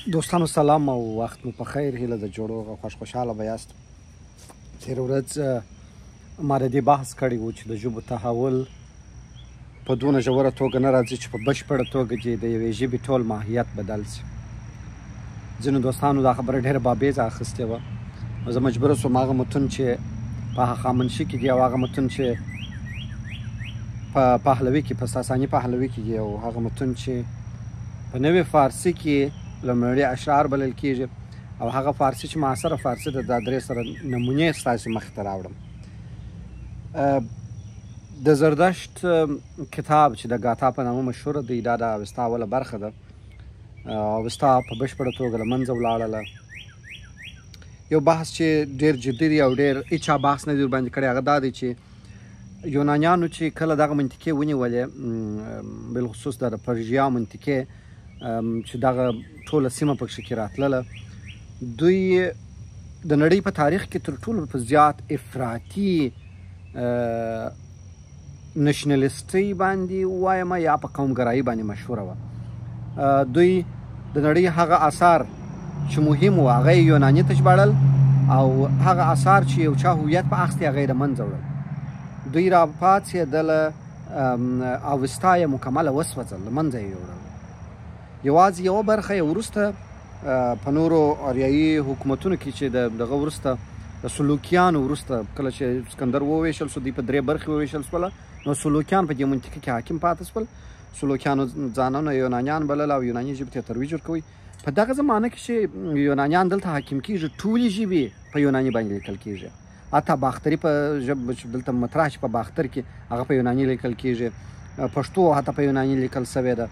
دوستانو سلام او وخت مو په خیر. هیله د جوړو او خوشحاله به یاست. تېره ورځ ما د دې بحث کړی و چې د ژبو تحول په دونه ژوره توګه نه راځي چې په بشپړه توګه چې د یوې ژبې ټول ماهیت بدل شي. ځینو دوستانو دا خبره ډېره بابیزه اخیستې وه. زه مجبوره شوم هغه متون چې په هخامنشي کې دي او هغه متون چې په پهلوي کې په ساساني پهلوي کې دي او هغه متون چې په نوې فارسي کې لومړني اشعار بلل کېږي او هغه فارسي چې معاصره فارسي ده دا درې سره نمونې ستاسې مخې ته راوړم. د زردشت کتاب چې د ګاتا په نامه مشهوره دی دا د اوستا اوله برخه ده. اوستا په بشپړه توګه له منځه ولاړله. یو بحث چې ډېر جدي دی او ډېر هېچا بحث نه دی ورباندې کړی هغه دا دی چې یونانیانو چې کله دغه منطقې ونیولې بالخصوص د پرژیا منطقې چې دغه ټوله سیمه پکښې کې راتلله دوی د نړۍ په تاریخ کې تر ټولو په زیات افراطي نشنلیستۍ باندې ووایم یا په قومګرایي باندې مشهوره وه. دوی د نړۍ هغه آثار چې مهم وو هغه یې یوناني ته ژباړل او هغه آثار چې یو چا هویت په اخیستی هغه یې د منځه وړل. دوی راپاڅېدله اوستا یې مکمله وسوځل له منځه یې یوړل. یوازې یوه برخه یې وروسته په نورو اریایي حکومتونو کې چې دغه وروسته د سلوکیانو وروسته کله چې اسکندر وویشل شو دوی په درې برخې وویشل شوله نو سلوکیان په دې منطقه کې حاکم پاتې شول. سلوکیانو ځانونه یونانیان بلل او یوناني ژبې ته ترویج ورکوي. په دغه زمانه کې چې یونانیان دلته حاکم کېږي ټولې ژبې په یوناني باندې لیکل کېږي. حتی باختري په ژبه چې دلته مطرح چې په باختر کې هغه په یوناني لیکل کېږي. پښتو حتی په یوناني لیکل سوې ده.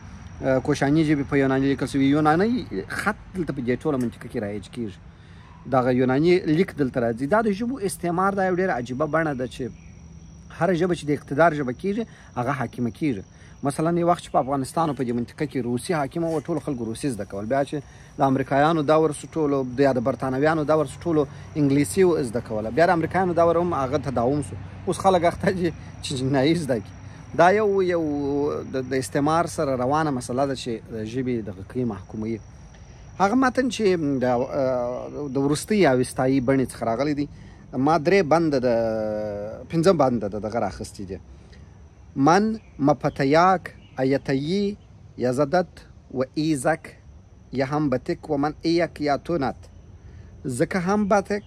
کوشاني ژبې په یوناني لیکل سوي. یوناني خط دلته په دې ټوله منطقه کې رایج کېږي. دغه یوناني لیک دلته راځي. دا د ژبو استعمار دا یو ډېره عجیبه بڼه ده چې هره ژبه چې د اقتدار ژبه کېږي هغه حاکمه کېږي. مثلا یو وخت چې په افغانستان په دې منطقه کې روسي حاکمه وه ټولو خلکو روسي زده کول. بیا چې د امریکایانو دور شو ټولو یا د برتانویانو دور شو ټولو انګلیسي زده کوله. بیا د امریکایانو دور هم هغه تداوم شو. اوس خلک اخته دي چې چینایي زده کړي. دا یو د استعمار سره روانه مسله ده چې د ژبې دغه کوي محکوموي. هغه متن چې د وروستۍ اوستایي بڼې څخه راغلی دی ما درې بنده د پنځه بنده د دغه راخیستي دي. من مفتیاک ایتیی یزدت و ایزک یا هم بتک و من ایک یا تونت زکه هم بتک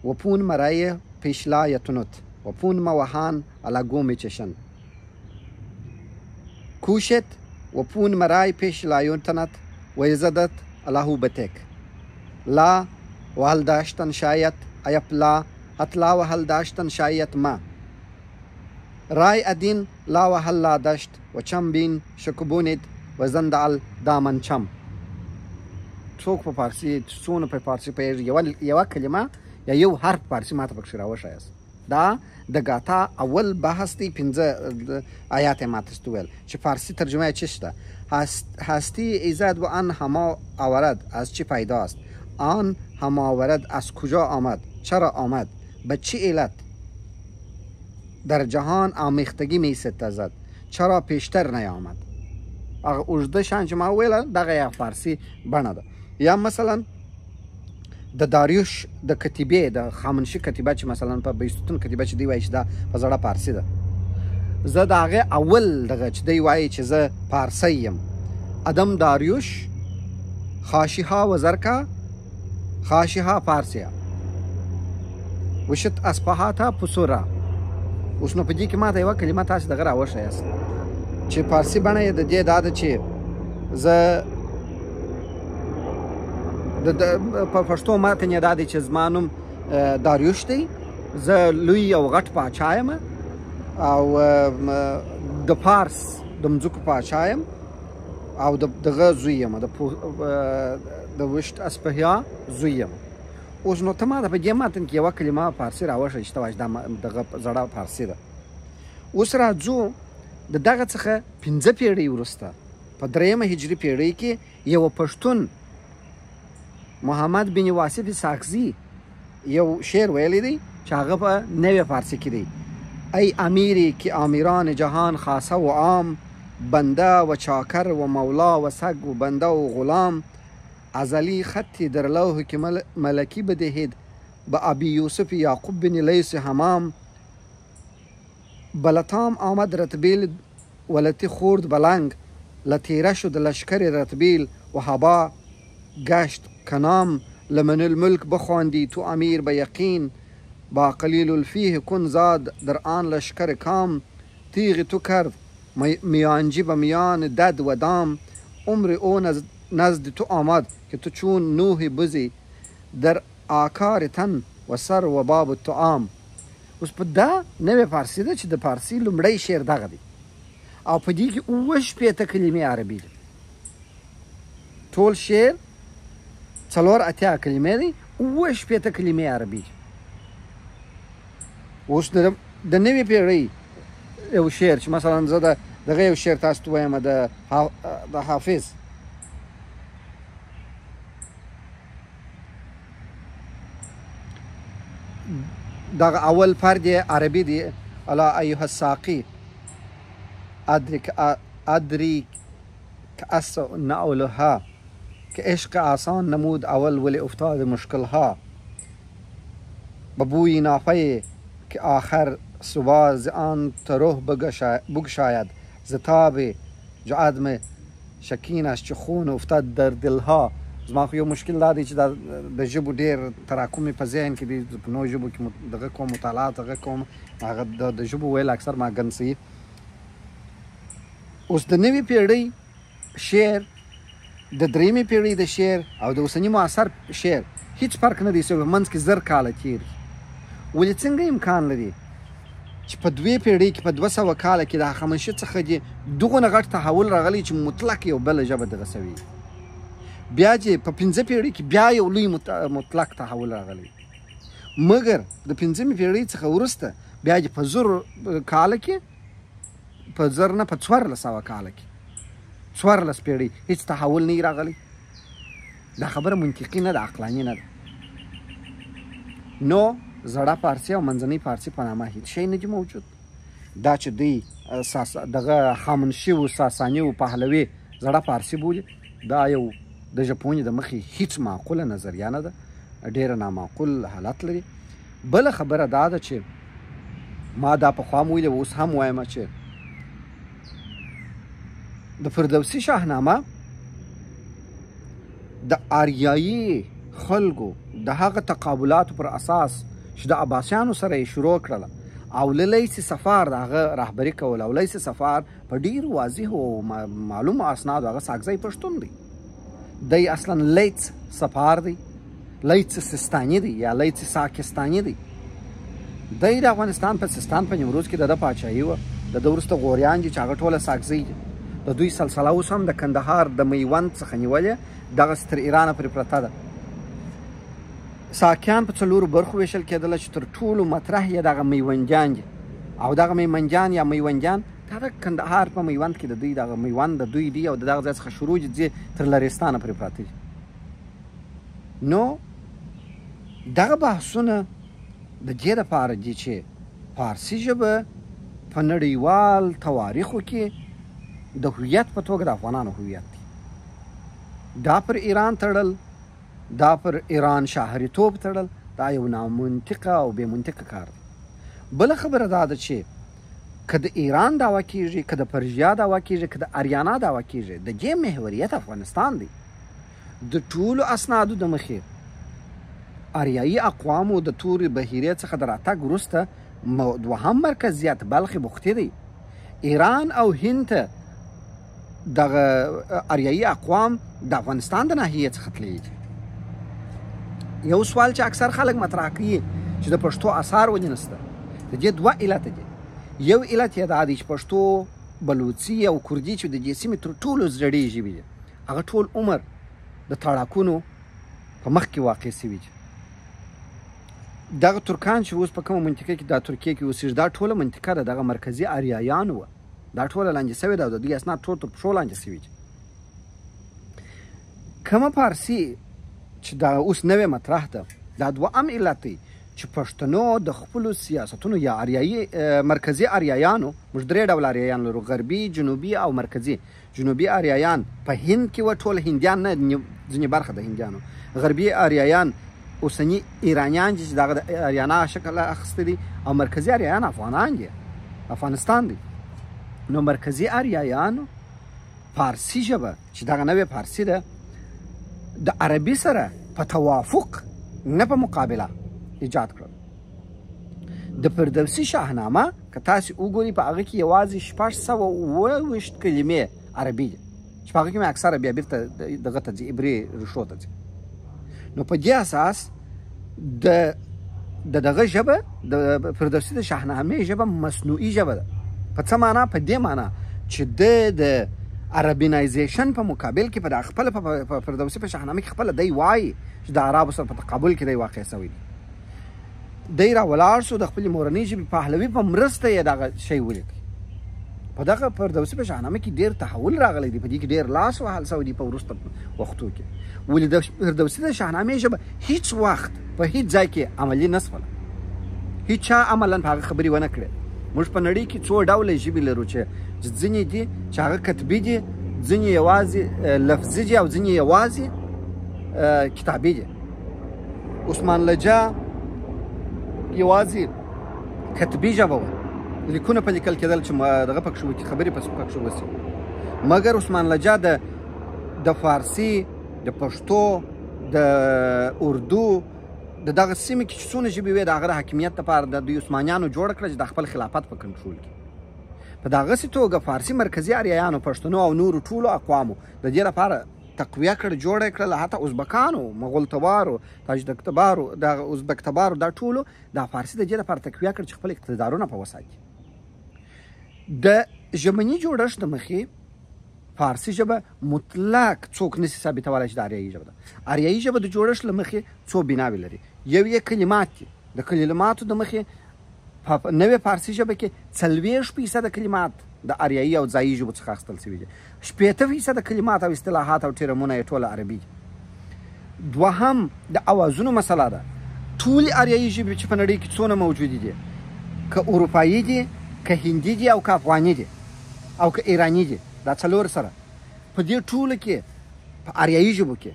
و پون مرای پیشلا یتونت و پون موهان علا گومی چشن کوشت و پون مرای پیشلا یونتنت و یزدت علاهو بتک لا و هل داشتن شاید ایپ لا اطلا و هل داشتن شاید ما رای ادین لا و هل لا داشت و چم بین شکبونید و زندال دامن چم. څوک په فارسي څونه په فارسي پوهېږي یوه کلمه یا یو حرف فارسي ماته پکښې راوښایاست. دا د ګاتا اول بحث دی. 15 آیات یې ماته ست وویل چې فارسي ترجمه یې چی شته. هستی ایزد و آن هما آورد از چی پیداست آن هما آورد از کجا آمد چرا آمد به چی علت در جهان آمیختگی می ستزد چرا پیشتر نیامد. هغه اوږده شان چې ما وویله دغه یا فارسي بڼه ده. یا مثلا د داریوش د کتیبې د خامنشي کتیبه چې مثلا په بیستون کتیبه چې دی وایي چې دا په زړه فارسي ده. زه د هغې اول دغه چې دی وایي چې زه فارسی یم. ادم داریوش خاشیها وزرکا خاشیها فارسیه وشت اصفهاتا پسورا. اوس نو په دې کې ما ته یوه کلمه تاسې دغه راوښایاست چې فارسي بڼه یې د دې دا ده چې زه په پښتو متن یې دا دی چې زما نوم داریوش دی. زه لوی او غټ پاچا یم او د فارس د مځکو پاچا یم او دغه زوی یم د وشت اصفهیا زوی یم. اوس نو ته ما ته په دې متن کې یوه کلمه فارسي راوښیي چې ته وایي چې دا دغه زړه فارسي ده. اوس راځو د دغه څخه 15 پیړۍ وروسته په 3مه هجري پیړۍ کې یوه پښتون محمد بن واصف ساکزي یو شعر ویلی دی چې هغه په نوې فارسي کې دی. ای امیری که امیران جهان خاصه و عام بنده و چاکر و مولا و سگ و بنده و غلام ازلی خطی در لوح که ملکی بدهید به ابی یوسف یعقوب بن لیث همام بلتام آمد رتبیل ولتی خورد بلنگ لتیره شد لشکر رتبیل و هبا گشت کنام لمن الملک بخواندی تو امیر به یقین با قلیل الفیه کن زاد در آن لشکر کام تیغ تو کرد میانجی به میان دد و دام عمر او نزد تو آمد که تو چون نوح بزی در آکار تن و سر و باب طعام. اوس په دا نوې فارسي ده چې د فارسي لومړی شعر دغه دی او په دې کې 80 کلمې عربي دي. ټول شعر 4 کلمې دي، 80 کلمې عربي دي. اوس د نوې پیړۍ یو شعر چې مثلا زه دغه یو شعر تاسو ته وایم د حافظ دغه اول فرد عربي دی الا ایها الساقی ادریک کأس نعلها که عشق آسان نمود اول ولی افتاد مشکلها ببوی نافه که آخر صبح ز آن تروح بگشاید ز تاب عدم شکینش چه خون افتاد در دلها. زما خو یو مشکل دا دی چې د ژبو ډېر تراکم په ذهن کې دي، په نوو ژبو کې دغه کوم مطالعات دغه کوم هغه د ژبو ویل اکثر ما ګنسوي. اوس د نوې پیړۍ شعر د درېیمې پیړۍ د شعر او د اوسني معاصر شعر هیڅ فرق نه دی سوی، منځ کې 1000 کاله تېر ولې څنګه امکان لري چې په 2 پیړۍ کې په 200 کاله کې د هخامنشي څخه دې دغونه غټ تحول راغلی چې مطلق یو بله ژبه دغه سوي، بیا چې په 5 پیړۍ کې بیا یو لوی مطلق تحول راغلی، مګر د 5مې پیړۍ څخه وروسته بیا چې په 1000 کاله کې په 1000 نه په 1400 کاله کې 14 پیړۍ هیڅ تحول نه راغلی. دا خبره منطقي نه ده، عقلاني نه ده. نو زړه فارسي او منځنۍ فارسي په نامه هیڅ شی نه دي موجود. دا چې دوی دغه خامنشي و ساساني و پهلوي زړه فارسي بولي، دا یو د ژبپوهنې د مخې هیڅ معقوله نظریه نه ده، ډېره نامعقول حالت لري. بله خبره دا ده چې ما دا پخوا م ویلې اوس هم وایم چې د فردوسي شاهنامه د آریایي خلکو د هغه تقابلاتو پر اساس چې د عباسیانو سره یې شروع کړله او لیث صفار د هغه رهبري کول، او لیث صفار په ډېر واضح او معلومو اسنادو هغه ساکزی پښتون دی. دی اصلا لیث صفار دی، لیث سیستاني دی یا لیث ساکستاني دی. دی د افغانستان په سیستان په نیمروز کې د ده پاچاهي وه. د ده وروسته غوریان دي چې هغه ټوله ساکزی دي. د دوی سلسله اوس هم د کندهار د میوند څخه نیولې دغسې تر ایرانه پورې پرته ده. ساکیان په 4 برخو ویشل کېدله چې تر ټولو مطرح یې دغه میوندیان دي، او دغه میمنجان یا میوندیان دا د کندهار په میوند کې د دوی دغه میوند د دوی دی او د دغه ځای څخه شروع دي تر لرستانه پورې پراته دي. نو دغه بحثونه د دې دپاره دي چې فارسي ژبه په نړیوال تواریخو کې د هویت په توګه د افغانانو هویت دی. دا پر ایران تړل، دا پر ایران شاهریتوب تړل، دا یو نامنطقه او بې منطقه کار دی. بله خبره دا ده چې که د ایران دعوه کیږي، که د پرژیا دعوه کیږي، که د اریانا دعوه کیږي، د دې محوریت افغانستان دی. د ټولو اسنادو د مخې اریایي اقوامو د تورې بحیرې څخه د راتګ وروسته دوهم مرکزیت بلخ بختي دی. ایران او هند ته دغه اریایي اقوام د افغانستان د ناحیې څخه تللي دي. یو سوال چې اکثر خلک مطرح کوي چې د پښتو اثار ولې نشته، د دې 2 علته دي. یو علت یې دا دی چې پښتو، بلوچي او کردي چې د دې سیمې تر ټولو زړې ژبې دي، هغه ټول عمر د تاړاکونو په مخ کې واقع سوي دي. دغه ترکان چې اوس په کومه منطقه کې دا ترکیه کې اوسېږي، دا ټوله منطقه د دغه مرکزي اریایانو وه، دا ټوله لاندې سوې ده او د دوی اسناد ټول تر پښو لاندې سوي دي. کومه فارسي چې دا اوس نوې مطرح ده، دا 2م علت دی چې پښتنو د خپلو سیاستونو یا اریایي مرکزي اریایانو، موږ 3 ډوله اریایان لرو، غربي، جنوبي او مرکزي. جنوبي اریایان په هند کې وه، ټول هندیان نه ځینې برخه د هندیانو. غربي آریایان اوسني ایرانیان چې دغه د آریانا شکل اخیستی دي، او مرکزي آریایان افغانان دي، افغانستان دی. نو مرکزي آریایانو فارسي ژبه چې دغه نوې فارسي ده د عربي سره په توافق نه په مقابله ایجاد کړل. د فردوسي شاهنامه که تاسې وګورئ په هغه کې یوازې 627 کلمې عربي دي چې په هغه کې مې اکثره بیا بیرته دغه ته ځي، عبري ریښو ته ځي. نو په دې اساس د دغه ژبه د فردوسي د شاهنامې ژبه مصنوعي ژبه ده. په څه معنا؟ په دې معنا چې د عربینایزیشن په مقابل کې په خپل په فردوسي په شاهنامه کې خپل دی وایي چې د عربو سره په تقابل کې دی واقع شوی دی. دی راولاړ شو د خپلې مورنۍ ژبې پهلوي په مرسته یې دغه شی ولیکي. په دغه فردوسي په شاهنامه کې ډېر تحول راغلی دی، په دې کې ډېر لاس وهل شوی دی په وروسته وختو کې. ولې د فردوسي د شاهنامې ژبه هیڅ وخت په هیڅ ځای کې عملي نه شوله، هیڅ چا عملاً په هغه خبرې ونه کړې. موږ په نړۍ کې څو ډوله ژبې لرو چې ځینې دي چې هغه کتبي دي، ځینې یوازې لفظي دي، او ځینې یوازې کتابي دي. عثمان لجه یوازې کتبي ژبه وه، لیکونه په لیکل کېدل چې دغه پکښې وکړي، خبرې پکښې وسي. مګر عثمان لجه د فارسي، د پښتو، د اردو، د دغه سیمې کې چې څونه ژبې وې د هغه د حاکمیت لپاره د دوی عثمانیانو جوړه کړه چې د خپل خلافت په کنټرول کې. په دغسې توګه فارسي مرکزي آریایانو، پښتنو او نورو ټولو اقوامو د دې لپاره تقویه کړه، جوړه یې کړله. حتی ازبکانو، مغول تبارو، تاجک تبارو، د ازبک تبارو، دا ټولو د فارسي د دې لپاره تقویه کړه چې خپل اقتدارونه په وساتي. د ژبني جوړښت د مخې فارسي ژبه مطلق څوک نشي ثابتولی چې د آریایي ژبه ده. آریایي ژبه د جوړښت له مخې څو بناوې لري. یو یې کلمات دي. د کلماتو د مخې په نوې فارسي ژبه کې 40% کلمات د آریایي او ځایي ژبو څخه اخیستل شوي دي. 80% کلمات او اصطلاحات او ټرمونه یې ټوله عربي دي. دوهم د اوازونو مسله ده. ټولې آریایي ژبې چې په نړۍ کې څونه موجودې دي، که اروپایي دي، که هندي دي، او که افغاني دي، او که ایراني دي، دا څلور سره په دې ټولو کې په آریایي ژبو کې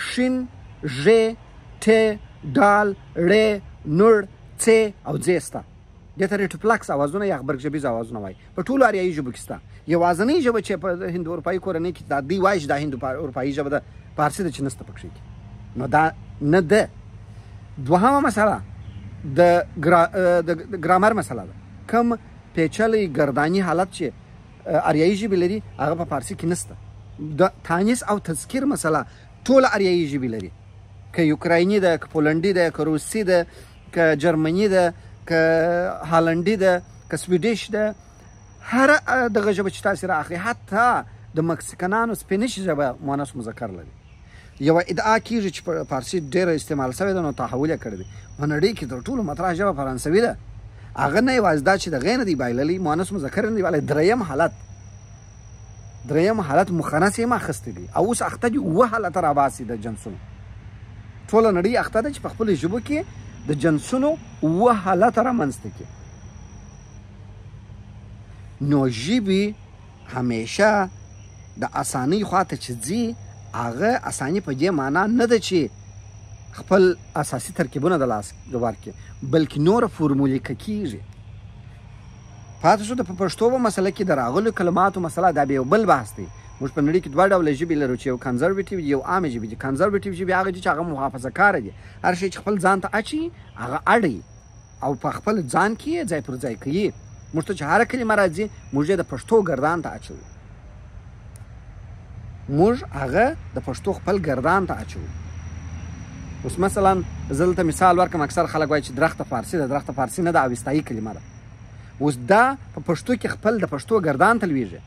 شین، ژ، ټ، ډال، ړ، نور، څ او ځ سته. دې ته ریټوپلکس اوازونه یا غبرګژبیز اوازونه وایي. په ټولو آریایي ژبو کې شته. یوازینۍ ژبه چې په هند اروپایي کورنۍ کې دا دوی وایي چې دا هند اروپایي ژبه ده، فارسي ده چې نسته پکښې کې. نو دا نه ده. دوهمه مسله د ګرامر مسله ده. کوم پیچلی ګرداني حالت چې آریایي ژبې لري هغه په فارسي کې نسته. د تانیث او تذکیر مسله ټوله آریایي ژبې لري. که یوکرایني ده، که پولنډي ده، که روسي ده، که جرمني ده، که هالنډي ده، که سویډیش ده، هر دغه ژبه چې تاسې رااخلئ، حتی د مکسیکنانو سپینش ژبه مؤنث مذکر لري. یوه ادعا کېږي چې په فارسي ډېره استعمال شوې ده، نو تحول یې کړی دی. په نړۍ کې تر ټولو مطرح ژبه فرانسوي ده. هغه نه یوازې دا چې دغې نه دی بایللی، مؤنث مذکر نه دی بایللی، دریم حالت مخنث یې هم اخیستی دی، او اوس اخته دي 7 حالته راباسي د جنسونو. ټوله نړۍ اخته ده چې په خپلو ژبو کې د جنسونو 7 حالته رامنځته کړي. نو ژبې همیشه د اسانۍ خواته چې ځي، هغه اساني په دې معنا نه ده چې خپل اساسي ترکیبونه د لاس ورکړي، بلکې نوره فورمولیکه کېږي. پاتې شو د په پښتو په مسله کې د راغلو کلماتو مسله، دا بیا یو بل بحث دی. موږ په نړۍ کې 2 ډوله ژبې لرو چې یو کنزرویټیو دي، یو عامې ژبې دي. کنزرویټیو ژبې هغه دي چې هغه محافظه کاره دي، هر شی چې خپل ځان ته اچي هغه اړوي او په خپل ځان کې یې ځای پر ځای کوي. موږ ته چې هره کلمه راځي موږ یې د پښتو ګردان ته اچوو، موږ هغه د پښتو خپل ګردان ته اچوو. اوس مثلا زه دلته مثال ورکړم، اکثر خلک وایي چې درخته فارسي ده. درخته فارسي نه ده، اوستایي کلمه ده. اوس دا په پښتو کې خپل د پښتو ګردان ته لویږي.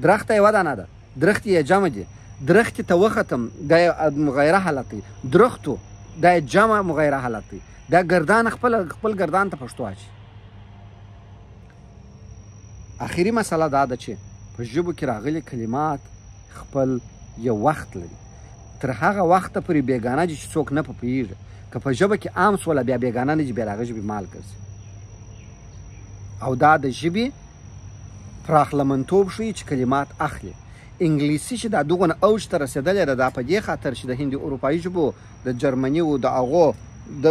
درخته یوه دانه ده، درخت یې جمع دي. درخت ته وختم دا مغیره حالت دی، درختو دا جمع مغیره حالت دی. دا ګردان خپل ګردان ته پښتو اچي. اخري مسله دا ده چې په ژبو کې راغلي کلمات خپل یو وخت لري. تر هغه وخته پورې بیګانه دي چې څوک نه پوهېږي. که په ژبه کې عام سوله بیا بیګانه نه دي، بیا د هغه ژبې مال ګرځي. او دا د ژبې پراخ لمنتوب ښیي چې کلمات اخلي. انګلیسي چې دا دغونه اوج ته رسېدلې ده دا په دې خاطر چې د هندي اروپایي ژبو د جرمني او د هغو د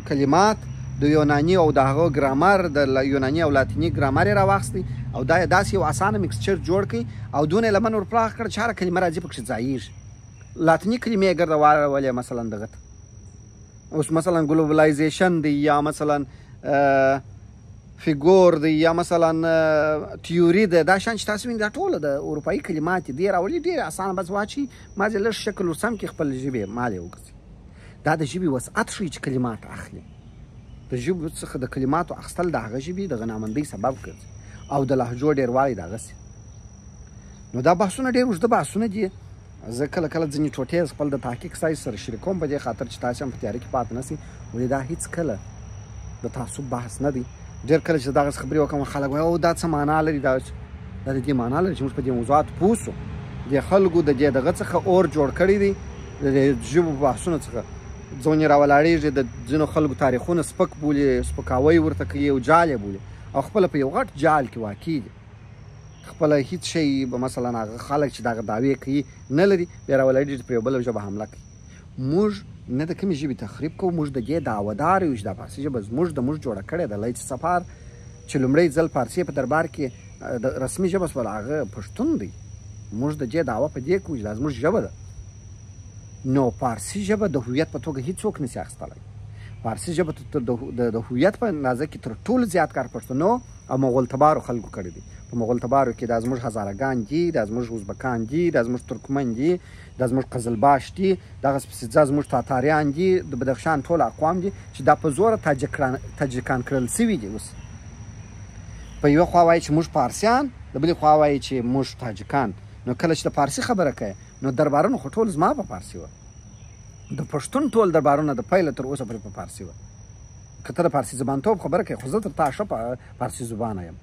کلمات د یوناني او د هغو ګرامر د یوناني او لاتیني ګرامر یې راواخیستی او دا یې داسې یو اسانه میکسچر جوړ کړي او دونه یې لمن ورپراخ کړ چې هره کلمه راځي پکښې ځایېږي لاتیني کلمې یې ګرده واړولې مثلا دغه ته اوس مثلا ګلوبلایزیشن دی یا مثلا فیګور دی یا مثلا تیوري ده دا شان چې تاسو وینئ دا ټوله د اروپایي کلمات دي راولي ډېرې اسانه بس واچي ما ځې لږ شکل ورسم کړي خپل ژبې مال یې وګرځي دا د ژبې وسعت ښیي چې کلمات اخلي د ژبو څخه د کلماتو اخیستل د هغه ژبې د غنامندۍ سبب ګرځي او د لهجو ډېروالی د هغسې نو دا بحثونه ډېر اوږده بحثونه دي زه کله کله ځینې ټوټې خپل د تحقیق ستاسو سره شریکوم په دې خاطر چې تاسو هم په تیاره کې پاتې نه سئ ولې دا هېڅ کله د تعصب بحث نه دی ډېر کله چې دغسې خبرې وکړم خلک وایي او دا څه معنا لري دا د دې معنا لري چې موږ په دې موضوعات پوه سو د خلکو د دې دغه څخه اور جوړ کړی دی د ژبو بحثونو څخه ځونې راولاړېږي د ځینو خلکو تاریخونه سپک بولي سپکاوی ورته کوي او جال یې بولي او خپله په یو غټ جال کې واقع دي خپله هېڅ شی به مثلا هغه خلک چې دغه دعوې کوي نه لري بیا راولاړېږي په یو بله ژبه حمله کوي موږ نه د کومې ژبې تخریب کوو موږ د دې دعوهدار یو چې دا فارسي ژبه زموږ د موږ جوړه کړې ده لیث صفار چې لومړی ځل فارسي په دربار کې د رسمي ژبه شوله هغه پښتون دی موږ د دې دعوه په دې کوو چې دا زموږ ژبه ده نو فارسي ژبه د هویت په توګه هیڅوک نشي اخیستلی فارسي ژبه د هویت په اندازه کې تر ټولو زیات کار پښتنو او مغول تبارو خلکو کړی دی په مغول تبارو کې دا زموږ هزارهګان دي دا زموږ ازبکان دي دا زموږ ترکمن دي دا زموږ قزلباش دي دغسې پسې ځه زموږ تاتاریان دي د بدخشان ټول اقوام دي چې دا په زوره تاجکان کړل سوي دي اوس په یوه خوا وایي چې موږ فارسیان د بلې خوا وایي چې موږ تاجکان نو کله چې د فارسي خبره کوي نو دربارونه خو ټول زما په فارسي وه د پښتون ټول دربارونه د پیله تر اوسه پورې په فارسي وه که ته د فارسي زبانتوب خبره کوې خو زه تر تا ښه په فارسي زبانه یم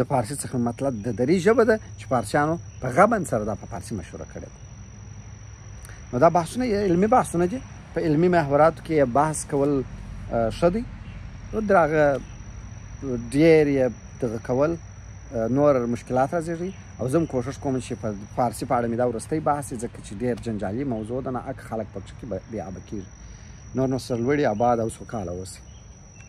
د فارسي څخه مطلب د دري ژبه ده چې فارسیانو په غبن سره دا په فارسي مشهوره کړې ده نو دا بحثونه علمي بحثونه دي په علمي محوراتو کې بحث کول ښه دی د هغه ډېر یې دغه کول نور مشکلات راځي او زه هم کوښښ کوم چې په فارسي په اړه مې دا وروستی بحث یې ځکه چې ډېر جنجالي موضوع ده ناحق خلک پکې بې آبه کېږي نور نو سرلوړي آباد او سوکاله اوسئ